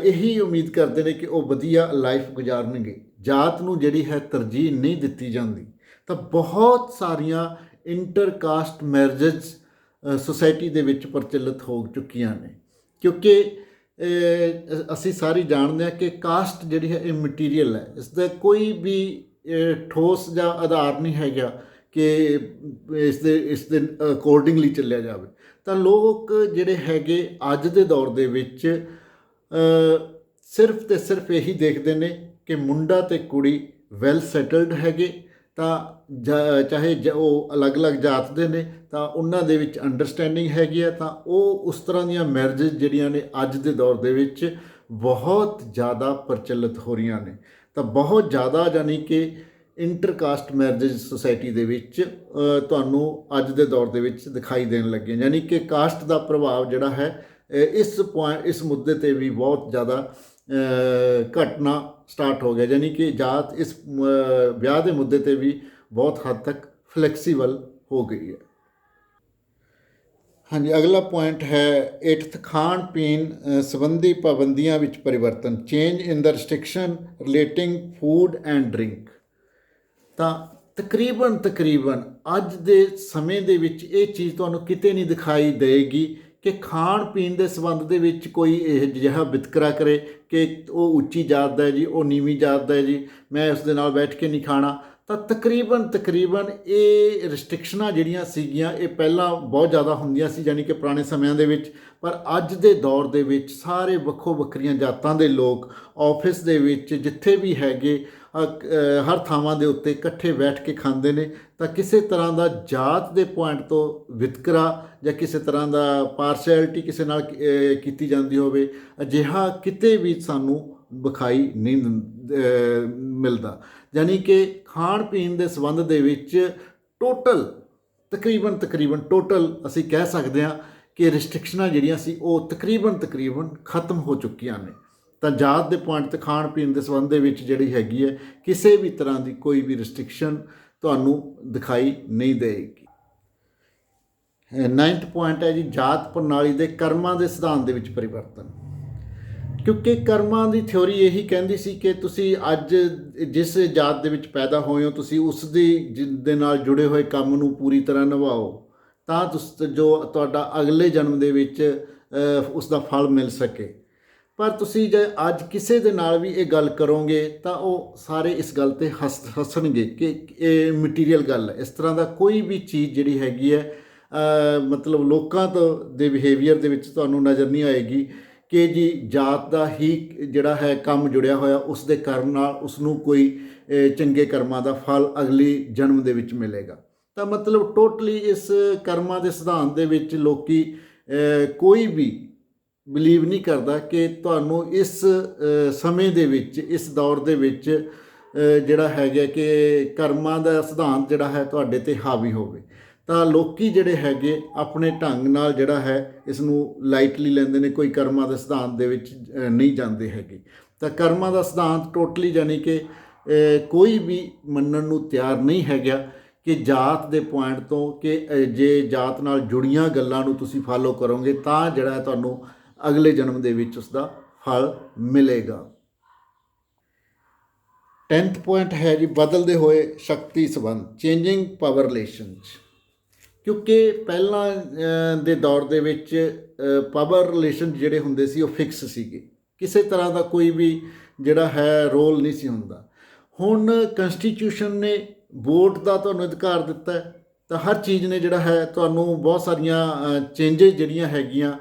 ਇਹੀ ਉਮੀਦ ਕਰਦੇ ਨੇ ਕਿ ਉਹ ਵਧੀਆ ਲਾਈਫ ਗੁਜ਼ਾਰਨਗੇ। ਜਾਤ ਨੂੰ ਜਿਹੜੀ ਹੈ ਤਰਜੀਹ ਨਹੀਂ ਦਿੱਤੀ ਜਾਂਦੀ। ਤਾਂ ਬਹੁਤ ਸਾਰੀਆਂ ਇੰਟਰਕਾਸਟ ਮੈਰਿਜਸ ਸੁਸਾਇਟੀ ਦੇ ਵਿੱਚ ਪ੍ਰਚਲਿਤ ਹੋ ਚੁੱਕੀਆਂ ਨੇ। ਕਿਉਂਕਿ ਅਸੀਂ ਸਾਰੇ ਜਾਣਦੇ ਹਾਂ ਕਿ ਕਾਸਟ ਜਿਹੜੀ ਹੈ ਇਹ ਮਟੀਰੀਅਲ ਹੈ, ਇਸ ਦਾ ਕੋਈ ਵੀ ਠੋਸ ਜਾਂ ਆਧਾਰ ਨਹੀਂ ਹੈਗਾ ਕਿ ਇਸ ਦੇ ਅਕੋਰਡਿੰਗਲੀ ਚੱਲਿਆ ਜਾਵੇ। ਤਾਂ ਲੋਕ ਜਿਹੜੇ ਹੈਗੇ ਅੱਜ ਦੇ ਦੌਰ ਦੇ ਵਿੱਚ ਸਿਰਫ ਤੇ ਸਿਰਫ ਇਹੀ ਦੇਖਦੇ ਨੇ ਕਿ ਮੁੰਡਾ ਅਤੇ ਕੁੜੀ ਵੈਲ ਸੈਟਲਡ ਹੈਗੇ, ਤਾਂ ਚਾਹੇ ਉਹ ਅਲੱਗ-ਅਲੱਗ ਜਾਤ ਦੇ ਨੇ, ਤਾਂ ਉਹਨਾਂ ਦੇ ਵਿੱਚ ਅੰਡਰਸਟੈਂਡਿੰਗ ਹੈਗੀ ਆ। ਤਾਂ ਉਹ ਉਸ ਤਰ੍ਹਾਂ ਦੀਆਂ ਮੈਰਿਜਸ ਜਿਹੜੀਆਂ ਨੇ ਅੱਜ ਦੇ ਦੌਰ ਦੇ ਵਿੱਚ ਬਹੁਤ ਜ਼ਿਆਦਾ ਪ੍ਰਚਲਿਤ ਹੋ ਰਹੀਆਂ ਨੇ। ਤਾਂ ਬਹੁਤ ਜ਼ਿਆਦਾ ਯਾਨੀ ਕਿ ਇੰਟਰਕਾਸਟ ਮੈਰਿਜਸ ਸੁਸਾਇਟੀ ਦੇ ਵਿੱਚ ਤੁਹਾਨੂੰ ਅੱਜ ਦੇ ਦੌਰ ਦੇ ਵਿੱਚ ਦਿਖਾਈ ਦੇਣ ਲੱਗੇ। ਯਾਨੀ ਕਿ ਕਾਸਟ ਦਾ ਪ੍ਰਭਾਵ ਜਿਹੜਾ ਹੈ ਇਸ ਮੁੱਦੇ 'ਤੇ ਵੀ ਬਹੁਤ ਜ਼ਿਆਦਾ ਘਟਨਾ ਸਟਾਰਟ ਹੋ ਗਿਆ। ਯਾਨੀ ਕਿ ਜਾਤ ਇਸ ਵਿਆਹ ਦੇ ਮੁੱਦੇ 'ਤੇ ਵੀ ਬਹੁਤ ਹੱਦ ਤੱਕ ਫਲੈਕਸੀਬਲ ਹੋ ਗਈ ਹੈ। ਹਾਂਜੀ, ਅਗਲਾ ਪੁਆਇੰਟ ਹੈ 8th, ਖਾਣ ਪੀਣ ਸੰਬੰਧੀ ਪਾਬੰਦੀਆਂ ਵਿੱਚ ਪਰਿਵਰਤਨ। Change in the restriction relating food and drink. ਤਾਂ ਤਕਰੀਬਨ ਅੱਜ ਦੇ ਸਮੇਂ ਦੇ ਵਿੱਚ ਇਹ ਚੀਜ਼ ਤੁਹਾਨੂੰ ਕਿਤੇ ਨਹੀਂ ਦਿਖਾਈ ਦੇਵੇਗੀ ਕਿ ਖਾਣ ਪੀਣ ਦੇ ਸੰਬੰਧ ਦੇ ਵਿੱਚ ਕੋਈ ਇਹ ਜਿਹਾ ਵਿਤਕਰਾ ਕਰੇ ਕਿ ਉਹ ਉੱਚੀ ਜਾਤ ਦਾ ਹੈ ਜੀ, ਉਹ ਨੀਵੀਂ ਜਾਤ ਦਾ ਹੈ ਜੀ, ਮੈਂ ਉਸ ਦੇ ਨਾਲ ਬੈਠ ਕੇ ਨਹੀਂ ਖਾਣਾ। ਤਾਂ ਤਕਰੀਬਨ ਇਹ ਰਿਸਟ੍ਰਿਕਸ਼ਨਾਂ ਜਿਹੜੀਆਂ ਸੀਗੀਆਂ ਇਹ ਪਹਿਲਾਂ ਬਹੁਤ ਜ਼ਿਆਦਾ ਹੁੰਦੀਆਂ ਸੀ, ਯਾਨੀ ਕਿ ਪੁਰਾਣੇ ਸਮਿਆਂ ਦੇ ਵਿੱਚ। ਪਰ ਅੱਜ ਦੇ ਦੌਰ ਦੇ ਵਿੱਚ ਸਾਰੇ ਵੱਖੋ ਵੱਖਰੀਆਂ ਜਾਤਾਂ ਦੇ ਲੋਕ ਆਫਿਸ ਦੇ ਵਿੱਚ ਜਿੱਥੇ ਵੀ ਹੈਗੇ ਹਰ ਥਾਵਾਂ ਦੇ ਉੱਤੇ ਇਕੱਠੇ ਬੈਠ ਕੇ ਖਾਂਦੇ ਨੇ। ਤਾਂ ਕਿਸੇ ਤਰ੍ਹਾਂ ਦਾ ਜਾਤ ਦੇ ਪੁਆਇੰਟ ਤੋਂ ਵਿਤਕਰਾ ਜਾਂ ਕਿਸੇ ਤਰ੍ਹਾਂ ਦਾ ਪਾਰਸ਼ੈਲਿਟੀ ਕਿਸੇ ਨਾਲ ਕੀਤੀ ਜਾਂਦੀ ਹੋਵੇ, ਅਜਿਹਾ ਕਿਤੇ ਵੀ ਸਾਨੂੰ ਵਿਖਾਈ ਨਹੀਂ ਮਿਲਦਾ। ਯਾਨੀ ਕਿ ਖਾਣ ਪੀਣ ਦੇ ਸੰਬੰਧ ਦੇ ਵਿੱਚ ਤਕਰੀਬਨ ਟੋਟਲ ਅਸੀਂ ਕਹਿ ਸਕਦੇ ਹਾਂ ਕਿ ਰਿਸਟ੍ਰਿਕਸ਼ਨਾਂ ਜਿਹੜੀਆਂ ਸੀ ਉਹ ਤਕਰੀਬਨ ਖਤਮ ਹੋ ਚੁੱਕੀਆਂ ਨੇ। ਤਾਂ ਜਾਤ ਦੇ ਪੁਆਇੰਟ 'ਤੇ ਖਾਣ ਪੀਣ ਦੇ ਸੰਬੰਧ ਦੇ ਵਿੱਚ ਜਿਹੜੀ ਹੈਗੀ ਹੈ ਕਿਸੇ ਵੀ ਤਰ੍ਹਾਂ ਦੀ ਕੋਈ ਵੀ ਰਿਸਟ੍ਰਿਕਸ਼ਨ ਤੁਹਾਨੂੰ ਦਿਖਾਈ ਨਹੀਂ ਦੇਵੇਗੀ। 9th ਪੁਆਇੰਟ ਹੈ ਜੀ, ਜਾਤ ਪ੍ਰਣਾਲੀ ਦੇ ਕਰਮਾਂ ਦੇ ਸਿਧਾਂਤ ਦੇ ਵਿੱਚ ਪਰਿਵਰਤਨ। ਕਿਉਂਕਿ ਕਰਮਾਂ ਦੀ ਥਿਊਰੀ ਇਹੀ ਕਹਿੰਦੀ ਸੀ ਕਿ ਤੁਸੀਂ ਅੱਜ ਜਿਸ ਜਾਤ ਦੇ ਵਿੱਚ ਪੈਦਾ ਹੋਏ ਹੋ, ਤੁਸੀਂ ਉਸ ਦੇ ਨਾਲ ਜੁੜੇ ਹੋਏ ਕੰਮ ਨੂੰ ਪੂਰੀ ਤਰ੍ਹਾਂ ਨਿਭਾਓ, ਤਾਂ ਜੋ ਤੁਹਾਡਾ ਅਗਲੇ ਜਨਮ ਦੇ ਵਿੱਚ ਉਸ ਦਾ ਫਲ ਮਿਲ ਸਕੇ। ਪਰ ਤੁਸੀਂ ਜੇ ਅੱਜ ਕਿਸੇ ਦੇ ਨਾਲ ਵੀ ਇਹ ਗੱਲ ਕਰੋਗੇ ਤਾਂ ਉਹ ਸਾਰੇ ਇਸ ਗੱਲ 'ਤੇ ਹੱਸਣਗੇ ਕਿ ਇਹ ਮਟੀਰੀਅਲ ਗੱਲ ਹੈ। ਇਸ ਤਰ੍ਹਾਂ ਦਾ ਕੋਈ ਵੀ ਚੀਜ਼ ਜਿਹੜੀ ਹੈਗੀ ਹੈ ਮਤਲਬ ਲੋਕਾਂ ਦੇ ਬਿਹੇਵੀਅਰ ਦੇ ਵਿੱਚ ਤੁਹਾਨੂੰ ਨਜ਼ਰ ਨਹੀਂ ਆਏਗੀ ਕਿ ਜੀ ਜਾਤ ਦਾ ਹੀ ਜਿਹੜਾ ਹੈ ਕੰਮ ਜੁੜਿਆ ਹੋਇਆ, ਉਸ ਦੇ ਕਰਨ ਨਾਲ ਉਸ ਨੂੰ ਕੋਈ ਚੰਗੇ ਕਰਮਾਂ ਦਾ ਫਲ ਅਗਲੀ ਜਨਮ ਦੇ ਵਿੱਚ ਮਿਲੇਗਾ। ਤਾਂ ਮਤਲਬ ਟੋਟਲੀ ਇਸ ਕਰਮਾਂ ਦੇ ਸਿਧਾਂਤ ਦੇ ਵਿੱਚ ਲੋਕੀ ਕੋਈ ਵੀ ਬਿਲੀਵ ਨਹੀਂ ਕਰਦਾ ਕਿ ਤੁਹਾਨੂੰ ਇਸ ਸਮੇਂ ਦੇ ਵਿੱਚ, ਇਸ ਦੌਰ ਦੇ ਵਿੱਚ ਜਿਹੜਾ ਹੈਗਾ ਕਿ ਕਰਮਾਂ ਦਾ ਸਿਧਾਂਤ ਜਿਹੜਾ ਹੈ ਤੁਹਾਡੇ 'ਤੇ ਹਾਵੀ ਹੋਵੇ। ਤਾਂ ਲੋਕੀ ਜਿਹੜੇ ਹੈਗੇ ਆਪਣੇ ਢੰਗ ਨਾਲ ਜਿਹੜਾ ਹੈ ਇਸ ਨੂੰ ਲਾਈਟਲੀ ਲੈਂਦੇ ਨੇ, ਕੋਈ ਕਰਮਾਂ ਦੇ ਸਿਧਾਂਤ ਦੇ ਵਿੱਚ ਨਹੀਂ ਜਾਂਦੇ ਹੈਗੇ। ਤਾਂ ਕਰਮਾਂ ਦਾ ਸਿਧਾਂਤ ਟੋਟਲੀ ਯਾਨੀ ਕਿ ਕੋਈ ਵੀ ਮੰਨਣ ਨੂੰ ਤਿਆਰ ਨਹੀਂ ਹੈਗਾ ਕਿ ਜਾਤ ਦੇ ਪੁਆਇੰਟ ਤੋਂ ਕਿ ਜੇ ਜਾਤ ਨਾਲ ਜੁੜੀਆਂ ਗੱਲਾਂ ਨੂੰ ਤੁਸੀਂ ਫਾਲੋ ਕਰੋਗੇ ਤਾਂ ਜਿਹੜਾ ਤੁਹਾਨੂੰ ਅਗਲੇ ਜਨਮ ਦੇ ਵਿੱਚ ਉਸ ਦਾ ਫਲ ਮਿਲੇਗਾ। 10th ਪੁਆਇੰਟ ਹੈ ਜੀ, ਬਦਲਦੇ ਹੋਏ ਸ਼ਕਤੀ ਸੰਬੰਧ, ਚੇਂਜਿੰਗ ਪਾਵਰ ਰਿਲੇਸ਼ਨਸ। ਕਿਉਂਕਿ ਪਹਿਲਾਂ ਦੇ ਦੌਰ ਦੇ ਵਿੱਚ ਪਾਵਰ ਰਿਲੇਸ਼ਨ ਜਿਹੜੇ ਹੁੰਦੇ ਸੀ ਉਹ ਫਿਕਸ ਸੀਗੇ, ਕਿਸੇ ਤਰ੍ਹਾਂ ਦਾ ਕੋਈ ਵੀ ਜਿਹੜਾ ਹੈ ਰੋਲ ਨਹੀਂ ਸੀ ਹੁੰਦਾ। ਹੁਣ ਕੰਸਟੀਟਿਊਸ਼ਨ ਨੇ ਵੋਟ ਦਾ ਤੁਹਾਨੂੰ ਅਧਿਕਾਰ ਦਿੱਤਾ ਹੈ, ਤਾਂ ਹਰ ਚੀਜ਼ ਨੇ ਜਿਹੜਾ ਹੈ ਤੁਹਾਨੂੰ ਬਹੁਤ ਸਾਰੀਆਂ ਚੇਂਜਿਸ ਜਿਹੜੀਆਂ ਹੈਗੀਆਂ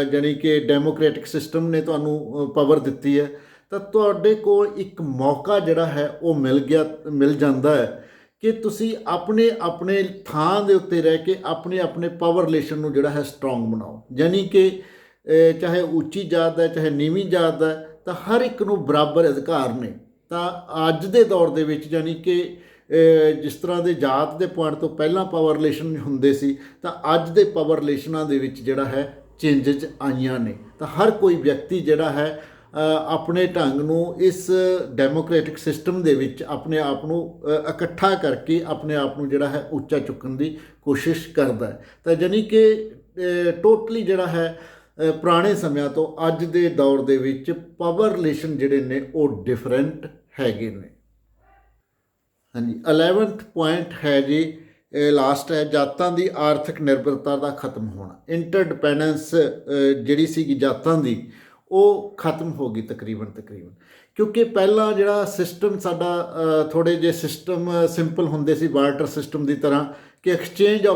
ਜਾਣੀ ਕਿ ਡੈਮੋਕ੍ਰੈਟਿਕ ਸਿਸਟਮ ਨੇ ਤੁਹਾਨੂੰ ਪਾਵਰ ਦਿੱਤੀ ਹੈ। ਤਾਂ ਤੁਹਾਡੇ ਕੋਲ ਇੱਕ ਮੌਕਾ ਜਿਹੜਾ ਹੈ ਉਹ ਮਿਲ ਜਾਂਦਾ ਹੈ ਕਿ ਤੁਸੀਂ ਆਪਣੇ ਆਪਣੇ ਥਾਂ ਦੇ ਉੱਤੇ ਰਹਿ ਕੇ ਆਪਣੇ ਆਪਣੇ ਪਾਵਰ ਰਿਲੇਸ਼ਨ ਨੂੰ ਜਿਹੜਾ ਹੈ ਸਟਰੋਂਗ ਬਣਾਓ। ਯਾਨੀ ਕਿ ਚਾਹੇ ਉੱਚੀ ਜਾਤ ਦਾ ਚਾਹੇ ਨੀਵੀਂ ਜਾਤ ਦਾ, ਤਾਂ ਹਰ ਇੱਕ ਨੂੰ ਬਰਾਬਰ ਅਧਿਕਾਰ ਨੇ। ਤਾਂ ਅੱਜ ਦੇ ਦੌਰ ਦੇ ਵਿੱਚ ਯਾਨੀ ਕਿ ਜਿਸ ਤਰ੍ਹਾਂ ਦੇ ਜਾਤ ਦੇ ਪੁਆਇੰਟ ਤੋਂ ਪਹਿਲਾਂ ਪਾਵਰ ਰਿਲੇਸ਼ਨ ਹੁੰਦੇ ਸੀ, ਤਾਂ ਅੱਜ ਦੇ ਪਾਵਰ ਰਿਲੇਸ਼ਨਾਂ ਦੇ ਵਿੱਚ ਜਿਹੜਾ ਹੈ ਚੇਂਜਸ ਆਈਆਂ ਨੇ। ਤਾਂ ਹਰ ਕੋਈ ਵਿਅਕਤੀ ਜਿਹੜਾ ਹੈ ਆਪਣੇ ਢੰਗ ਨੂੰ ਇਸ ਡੈਮੋਕ੍ਰੈਟਿਕ ਸਿਸਟਮ ਦੇ ਵਿੱਚ ਆਪਣੇ ਆਪ ਨੂੰ ਇਕੱਠਾ ਕਰਕੇ ਆਪਣੇ ਆਪ ਨੂੰ ਜਿਹੜਾ ਹੈ ਉੱਚਾ ਚੁੱਕਣ ਦੀ ਕੋਸ਼ਿਸ਼ ਕਰਦਾ ਹੈ। ਤਾਂ ਯਾਨੀ ਕਿ ਟੋਟਲੀ ਜਿਹੜਾ ਹੈ ਪੁਰਾਣੇ ਸਮਿਆਂ ਤੋਂ ਅੱਜ ਦੇ ਦੌਰ ਦੇ ਵਿੱਚ ਪਾਵਰ ਰਿਲੇਸ਼ਨ ਜਿਹੜੇ ਨੇ ਉਹ ਡਿਫਰੈਂਟ ਹੈਗੇ ਨੇ। ਹਾਂਜੀ, 11th ਪੁਆਇੰਟ ਹੈ ਜੀ, ਲਾਸਟ ਹੈ, ਜਾਤਾਂ ਦੀ ਆਰਥਿਕ ਨਿਰਭਰਤਾ ਦਾ ਖਤਮ ਹੋਣਾ। ਇੰਟਰਡਿਪੈਂਡੈਂਸ ਜਿਹੜੀ ਸੀਗੀ ਜਾਤਾਂ ਦੀ ਉਹ ਖਤਮ ਹੋ ਗਈ ਤਕਰੀਬਨ। ਕਿਉਂਕਿ ਪਹਿਲਾਂ ਜਿਹੜਾ ਸਿਸਟਮ ਸਾਡਾ ਥੋੜ੍ਹੇ ਜਿਹੇ ਸਿਸਟਮ ਸਿੰਪਲ ਹੁੰਦੇ ਸੀ, ਬਾਰਟਰ ਸਿਸਟਮ ਦੀ ਤਰ੍ਹਾਂ, ਕਿ ਐਕਸਚੇਂਜ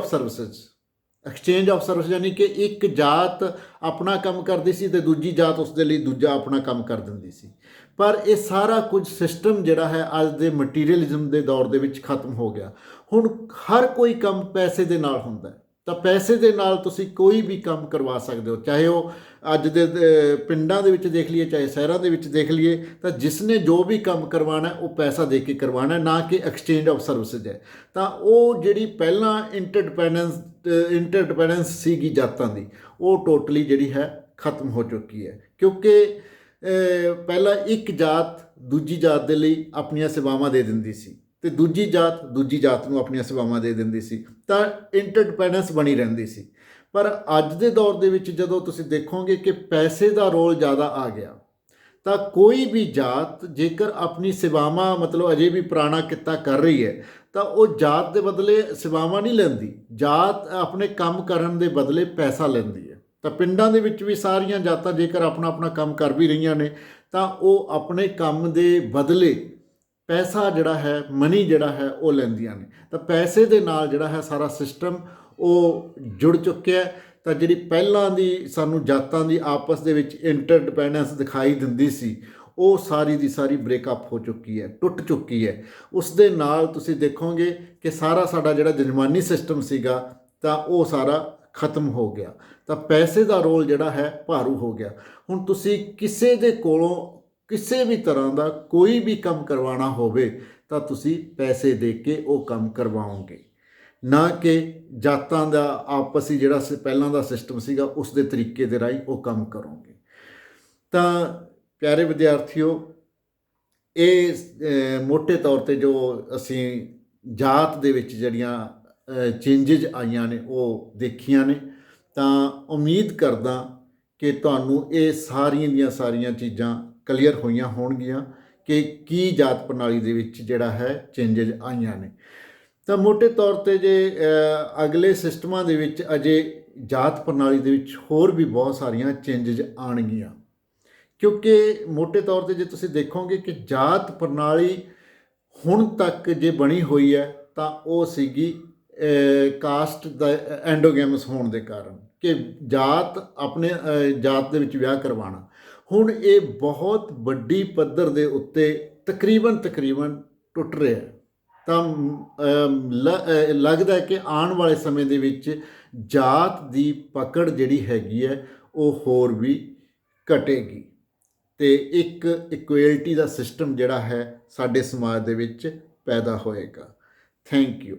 ਆਫ ਸਰਵਿਸ ਯਾਨੀ ਕਿ ਇੱਕ ਜਾਤ ਆਪਣਾ ਕੰਮ ਕਰਦੀ ਸੀ ਅਤੇ ਦੂਜੀ ਜਾਤ ਉਸ ਦੇ ਲਈ ਦੂਜਾ ਆਪਣਾ ਕੰਮ ਕਰ ਦਿੰਦੀ ਸੀ। ਪਰ ਇਹ ਸਾਰਾ ਕੁਝ ਸਿਸਟਮ ਜਿਹੜਾ ਹੈ ਅੱਜ ਦੇ ਮਟੀਰੀਅਲਿਜ਼ਮ ਦੇ ਦੌਰ ਦੇ ਵਿੱਚ ਖਤਮ ਹੋ ਗਿਆ। ਹੁਣ ਹਰ ਕੋਈ ਕੰਮ ਪੈਸੇ ਦੇ ਨਾਲ ਹੁੰਦਾ ਹੈ, ਤਾਂ ਪੈਸੇ ਦੇ ਨਾਲ ਤੁਸੀਂ ਕੋਈ ਵੀ ਕੰਮ ਕਰਵਾ ਸਕਦੇ ਹੋ। ਚਾਹੇ ਉਹ ਅੱਜ ਦੇ ਪਿੰਡਾਂ ਦੇ ਵਿੱਚ ਦੇਖ ਲਈਏ, ਚਾਹੇ ਸ਼ਹਿਰਾਂ ਦੇ ਵਿੱਚ ਦੇਖ ਲਈਏ, ਤਾਂ ਜਿਸ ਨੇ ਜੋ ਵੀ ਕੰਮ ਕਰਵਾਉਣਾ ਉਹ ਪੈਸਾ ਦੇ ਕੇ ਕਰਵਾਉਣਾ, ਨਾ ਕਿ ਐਕਸਚੇਂਜ ਆਫ ਸਰਵਿਸਿਜ਼ ਹੈ। ਤਾਂ ਉਹ ਜਿਹੜੀ ਪਹਿਲਾਂ ਇੰਟਰਡਿਪੈਂਡੈਂਸ ਸੀਗੀ ਜਾਤਾਂ ਦੀ, ਉਹ ਟੋਟਲੀ ਜਿਹੜੀ ਹੈ ਖਤਮ ਹੋ ਚੁੱਕੀ ਹੈ। ਕਿਉਂਕਿ ਪਹਿਲਾਂ ਇੱਕ ਜਾਤ ਦੂਜੀ ਜਾਤ ਦੇ ਲਈ ਆਪਣੀਆਂ ਸੇਵਾਵਾਂ ਦੇ ਦਿੰਦੀ ਸੀ ਅਤੇ ਦੂਜੀ ਜਾਤ ਨੂੰ ਆਪਣੀਆਂ ਸੇਵਾਵਾਂ ਦੇ ਦਿੰਦੀ ਸੀ, ਤਾਂ ਇੰਟਰਡਿਪੈਂਡੈਂਸ ਬਣੀ ਰਹਿੰਦੀ ਸੀ। ਪਰ ਅੱਜ ਦੇ ਦੌਰ ਦੇ ਵਿੱਚ ਜਦੋਂ ਤੁਸੀਂ ਦੇਖੋਗੇ ਕਿ ਪੈਸੇ ਦਾ ਰੋਲ ਜ਼ਿਆਦਾ ਆ ਗਿਆ, ਤਾਂ ਕੋਈ ਵੀ ਜਾਤ ਜੇਕਰ ਆਪਣੀ ਸੇਵਾਵਾਂ ਮਤਲਬ ਅਜੇ ਵੀ ਪੁਰਾਣਾ ਕਿੱਤਾ ਕਰ ਰਹੀ ਹੈ, ਤਾਂ ਉਹ ਜਾਤ ਦੇ ਬਦਲੇ ਸੇਵਾਵਾਂ ਨਹੀਂ ਲੈਂਦੀ, ਜਾਤ ਆਪਣੇ ਕੰਮ ਕਰਨ ਦੇ ਬਦਲੇ ਪੈਸਾ ਲੈਂਦੀ ਹੈ। ਤਾਂ ਪਿੰਡਾਂ ਦੇ ਵਿੱਚ ਵੀ ਸਾਰੀਆਂ ਜਾਤਾਂ ਜੇਕਰ ਆਪਣਾ ਕੰਮ ਕਰ ਵੀ ਰਹੀਆਂ ਨੇ, ਤਾਂ ਉਹ ਆਪਣੇ ਕੰਮ ਦੇ ਬਦਲੇ ਪੈਸਾ ਜਿਹੜਾ ਹੈ, ਮਨੀ ਜਿਹੜਾ ਹੈ ਉਹ ਲੈਂਦੀਆਂ ਨੇ। ਤਾਂ ਪੈਸੇ ਦੇ ਨਾਲ ਜਿਹੜਾ ਹੈ ਸਾਰਾ ਸਿਸਟਮ ਉਹ ਜੁੜ ਚੁੱਕਿਆ। ਤਾਂ ਜਿਹੜੀ ਪਹਿਲਾਂ ਦੀ ਸਾਨੂੰ ਜਾਤਾਂ ਦੀ ਆਪਸ ਦੇ ਵਿੱਚ ਇੰਟਰਡਿਪੈਂਡੈਂਸ ਦਿਖਾਈ ਦਿੰਦੀ ਸੀ, ਉਹ ਸਾਰੀ ਦੀ ਸਾਰੀ ਬ੍ਰੇਕਅਪ ਹੋ ਚੁੱਕੀ ਹੈ, ਟੁੱਟ ਚੁੱਕੀ ਹੈ। ਉਸ ਦੇ ਨਾਲ ਤੁਸੀਂ ਦੇਖੋਗੇ ਕਿ ਸਾਰਾ ਸਾਡਾ ਜਿਹੜਾ ਜਜਮਾਨੀ ਸਿਸਟਮ ਸੀਗਾ, ਤਾਂ ਉਹ ਸਾਰਾ ਖਤਮ ਹੋ ਗਿਆ। ਤਾਂ ਪੈਸੇ ਦਾ ਰੋਲ ਜਿਹੜਾ ਹੈ ਭਾਰੂ ਹੋ ਗਿਆ। ਹੁਣ ਤੁਸੀਂ ਕਿਸੇ ਦੇ ਕੋਲੋਂ ਕਿਸੇ ਵੀ ਤਰ੍ਹਾਂ ਦਾ ਕੋਈ ਵੀ ਕੰਮ ਕਰਵਾਉਣਾ ਹੋਵੇ, ਤਾਂ ਤੁਸੀਂ ਪੈਸੇ ਦੇ ਕੇ ਉਹ ਕੰਮ ਕਰਵਾਓਗੇ, ਨਾ ਕਿ ਜਾਤਾਂ ਦਾ ਆਪਸੀ ਜਿਹੜਾ ਪਹਿਲਾਂ ਦਾ ਸਿਸਟਮ ਸੀਗਾ ਉਸ ਦੇ ਤਰੀਕੇ ਦੇ ਰਾਹੀਂ ਉਹ ਕੰਮ ਕਰੋਗੇ। ਤਾਂ ਪਿਆਰੇ ਵਿਦਿਆਰਥੀਓ, ਇਹ ਮੋਟੇ ਤੌਰ 'ਤੇ ਜੋ ਅਸੀਂ ਜਾਤ ਦੇ ਵਿੱਚ ਜਿਹੜੀਆਂ ਚੇਂਜਿਸ ਆਈਆਂ ਨੇ ਉਹ ਦੇਖੀਆਂ ਨੇ। ਤਾਂ ਉਮੀਦ ਕਰਦਾ ਕਿ ਤੁਹਾਨੂੰ ਇਹ ਸਾਰੀਆਂ ਦੀਆਂ ਸਾਰੀਆਂ ਚੀਜ਼ਾਂ ਕਲੀਅਰ ਹੋਈਆਂ ਹੋਣਗੀਆਂ ਕਿ ਕੀ ਜਾਤ ਪ੍ਰਣਾਲੀ ਦੇ ਵਿੱਚ ਜਿਹੜਾ ਹੈ ਚੇਂਜਿਸ ਆਈਆਂ ਨੇ। ਤਾਂ ਮੋਟੇ ਤੌਰ 'ਤੇ ਜੇ ਅਗਲੇ ਸਿਸਟਮਾਂ ਦੇ ਵਿੱਚ ਅਜੇ ਜਾਤ ਪ੍ਰਣਾਲੀ ਦੇ ਵਿੱਚ ਹੋਰ ਵੀ ਬਹੁਤ ਸਾਰੀਆਂ ਚੇਂਜਿਸ ਆਉਣਗੀਆਂ, ਕਿਉਂਕਿ ਮੋਟੇ ਤੌਰ 'ਤੇ ਜੇ ਤੁਸੀਂ ਦੇਖੋਗੇ ਕਿ ਜਾਤ ਪ੍ਰਣਾਲੀ ਹੁਣ ਤੱਕ ਜੇ ਬਣੀ ਹੋਈ ਹੈ, ਤਾਂ ਉਹ ਸੀਗੀ ਕਾਸਟ ਦਾ ਐਂਡੋਗੈਮਸ ਹੋਣ ਦੇ ਕਾਰਨ, ਕਿ ਜਾਤ ਆਪਣੇ ਜਾਤ ਦੇ ਵਿੱਚ ਵਿਆਹ ਕਰਵਾਉਣਾ। ਹੁਣ ਇਹ ਬਹੁਤ ਵੱਡੀ ਪੱਧਰ ਦੇ ਉੱਤੇ ਤਕਰੀਬਨ ਟੁੱਟ ਰਿਹਾ ਹੈ। ਤਾਂ ਲੱਗਦਾ ਹੈ ਕਿ ਆਉਣ ਵਾਲੇ ਸਮੇਂ ਦੇ ਵਿੱਚ ਜਾਤ ਦੀ ਪਕੜ ਜਿਹੜੀ ਹੈਗੀ ਹੈ ਉਹ ਹੋਰ ਵੀ ਘਟੇਗੀ ਅਤੇ ਇੱਕ ਇਕੁਐਲਿਟੀ ਦਾ ਸਿਸਟਮ ਜਿਹੜਾ ਹੈ ਸਾਡੇ ਸਮਾਜ ਦੇ ਵਿੱਚ ਪੈਦਾ ਹੋਏਗਾ। Thank you.